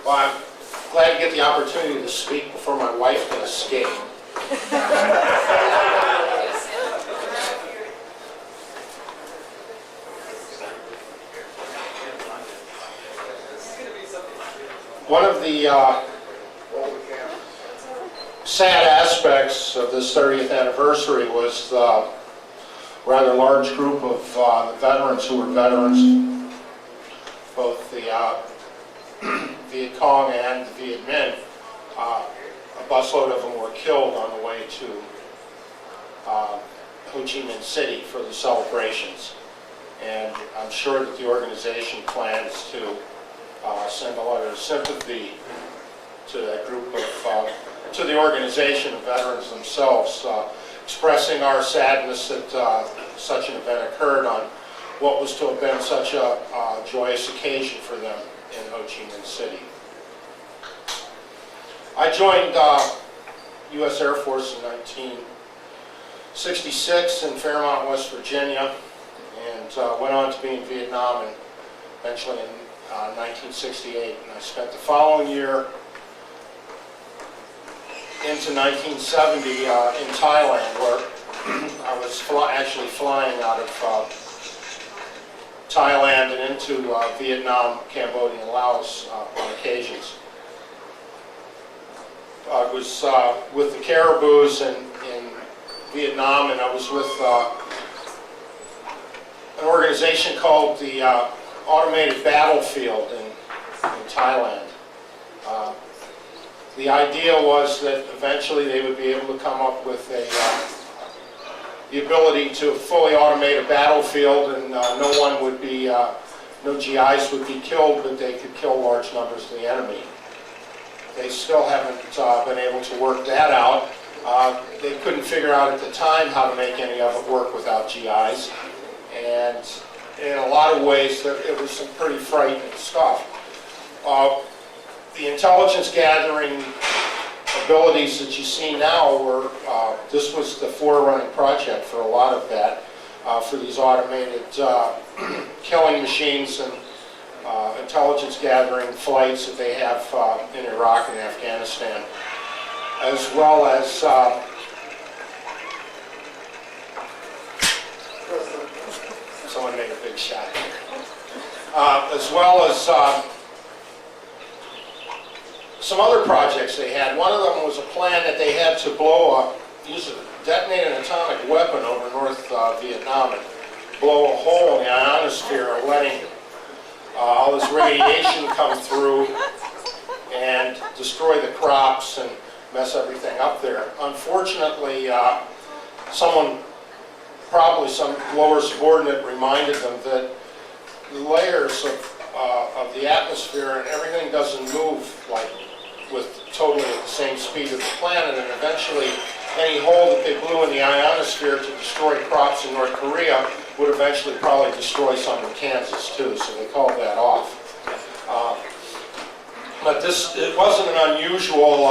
Well, I'm glad to get the opportunity to speak before my wife can escape. One of the sad aspects of this 30th anniversary was the rather large group of the veterans who were veterans, both the Viet Cong and the Viet Minh. A busload of them were killed on the way to Ho Chi Minh City for the celebrations. And I'm sure that the organization plans to send a letter of sympathy to that group of, to the organization of veterans themselves, expressing our sadness that such an event occurred on what was to have been such a joyous occasion for them in Ho Chi Minh City. I joined U.S. Air Force in 1966 in Fairmont, West Virginia, and went on to be in Vietnam and eventually in 1968. And I spent the following year into 1970 in Thailand, where I was actually flying out of Thailand and into Vietnam, Cambodia, and Laos on occasions. I was with the Caribous in Vietnam, and I was with an organization called the Automated Battlefield in Thailand. The idea was that eventually they would be able to come up with the ability to fully automate a battlefield, and no one would be, no GIs would be killed, but they could kill large numbers of the enemy. They still haven't been able to work that out. They couldn't figure out at the time how to make any of it work without GIs, and in a lot of ways it was some pretty frightening stuff. The intelligence gathering abilities that you see now were, this was the forerunning project for a lot of that, for these automated killing machines and intelligence gathering flights that they have in Iraq and Afghanistan, as well as someone made a big shot here. As well as some other projects they had. One of them was a plan that they had to detonate an atomic weapon over North Vietnam and blow a hole in the ionosphere, letting all this radiation come through and destroy the crops and mess everything up there. Unfortunately, probably some lower subordinate reminded them that the layers of the atmosphere and everything doesn't move like with totally at the same speed as the planet, and eventually any hole that they blew in the ionosphere to destroy crops in North Korea would eventually probably destroy some in Kansas too, so they called that off. But it wasn't an unusual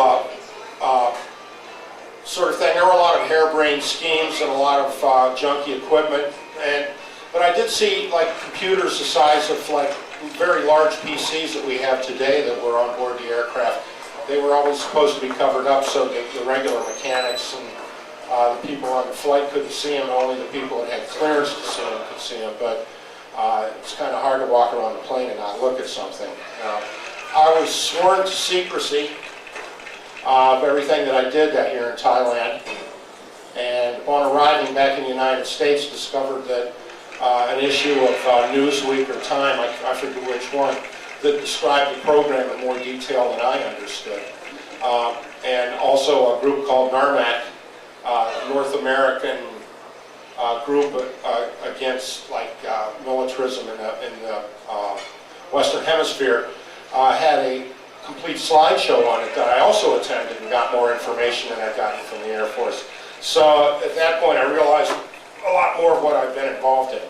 sort of thing. There were a lot of harebrained schemes and a lot of junky equipment, but I did see like computers the size of like very large PCs that we have today that were on board the aircraft. They were always supposed to be covered up so that the regular mechanics and the people on the flight couldn't see them. Only the people that had clearance to see them could see them. But it's kind of hard to walk around the plane and not look at something. I was sworn to secrecy of everything that I did that year in Thailand. And upon arriving back in the United States, discovered that an issue of Newsweek or Time, I forget which one, that described the program in more detail than I understood. And also a group called NARMAC, North American group against like militarism in the Western Hemisphere, had a complete slideshow on it that I also attended and got more information than I'd gotten from the Air Force. So at that point I realized a lot more of what I've been involved in.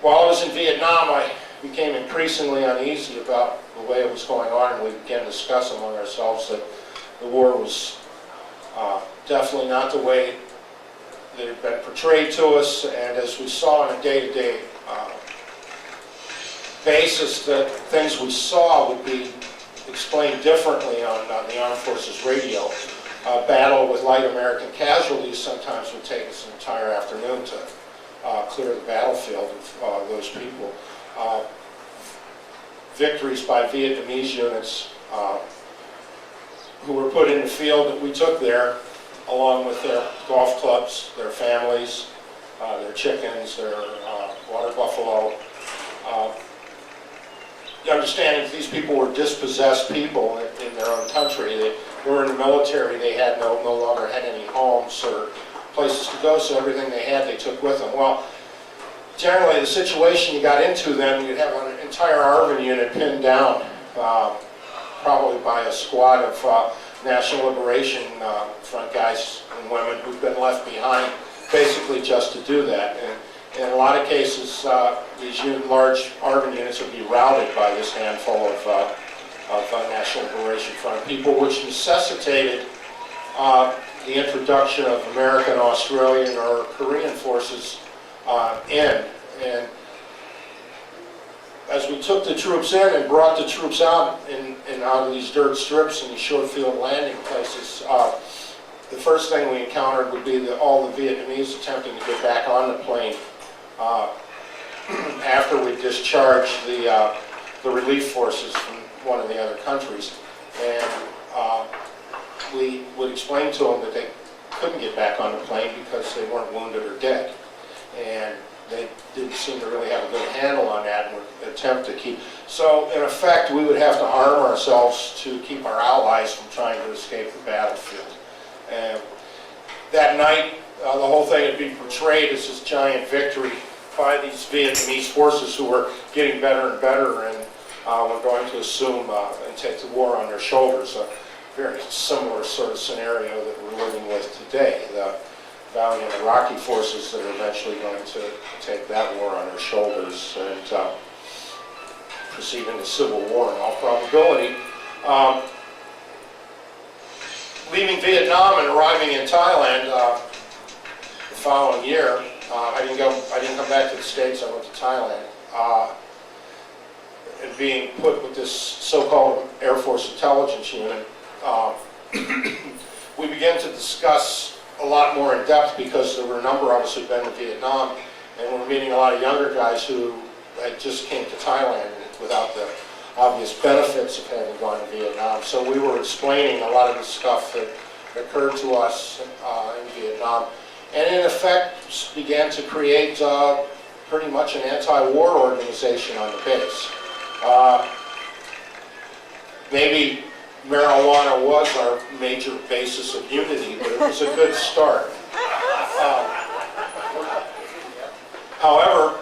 While I was in Vietnam, I became increasingly uneasy about the way it was going on, and we began to discuss among ourselves that the war was definitely not the way that it had been portrayed to us, and as we saw on a day-to-day basis that things we saw would be explained differently on the Armed Forces radio. A battle with light American casualties sometimes would take us an entire afternoon to clear the battlefield of those people. Victories by Vietnamese units who were put in the field that we took there, along with their golf clubs, their families, their chickens, their water buffalo. The understanding that these people were dispossessed people in their own country. They were in the military. They had no longer had any homes or places to go, so everything they had they took with them. Well, generally the situation you got into then, you'd have an entire ARVN unit pinned down, probably by a squad of National Liberation Front guys and women who've been left behind basically just to do that. And in a lot of cases, these large ARVN units would be routed by this handful of National Liberation Front people, which necessitated the introduction of American, Australian, or Korean forces in. And as we took the troops in and brought the troops out out of these dirt strips and these short field landing places, the first thing we encountered would be all the Vietnamese attempting to get back on the plane after we discharged the relief forces from one of the other countries. And we would explain to them that they couldn't get back on the plane because they weren't wounded or dead. And they didn't seem to really have a good handle on that and would attempt to keep. So in effect, we would have to arm ourselves to keep our allies from trying to escape the battlefield. And that night, the whole thing would be portrayed as this giant victory by these Vietnamese forces who were getting better and better and were going to assume and take the war on their shoulders. A very similar sort of scenario that we're living with today. The valiant Iraqi forces that are eventually going to take that war on their shoulders and proceed into civil war in all probability. Leaving Vietnam and arriving in Thailand the following year, I didn't come back to the States. I went to Thailand, and being put with this so-called Air Force Intelligence Unit, we began to discuss a lot more in depth because there were a number of us who'd been to Vietnam, and we're meeting a lot of younger guys who had just came to Thailand without the obvious benefits of having gone to Vietnam. So we were explaining a lot of the stuff that occurred to us in Vietnam, and in effect began to create pretty much an anti-war organization on the base. Maybe marijuana was our major basis of unity, but it was a good start. However,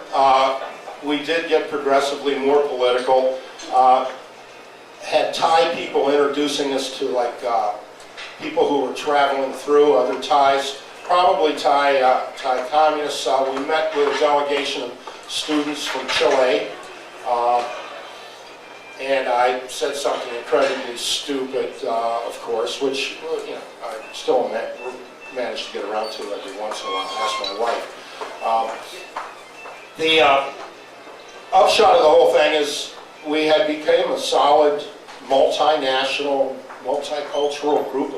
we did get progressively more political. Had Thai people introducing us to people who were traveling through, other Thais, probably Thai communists. We met with a delegation of students from Chile. And I said something incredibly stupid, of course, which I still managed to get around to every once in a while. Ask my wife. The upshot of the whole thing is we had become a solid, multinational, multicultural group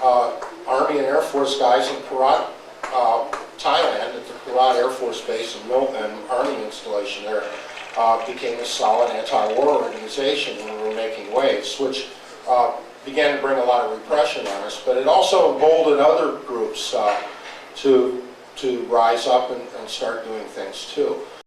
of Army and Air Force guys in Korat, Thailand, at the Korat Air Force Base and Army installation there. Became a solid anti-war organization, and we were making waves, which began to bring a lot of repression on us, but it also emboldened other groups to rise up and start doing things too.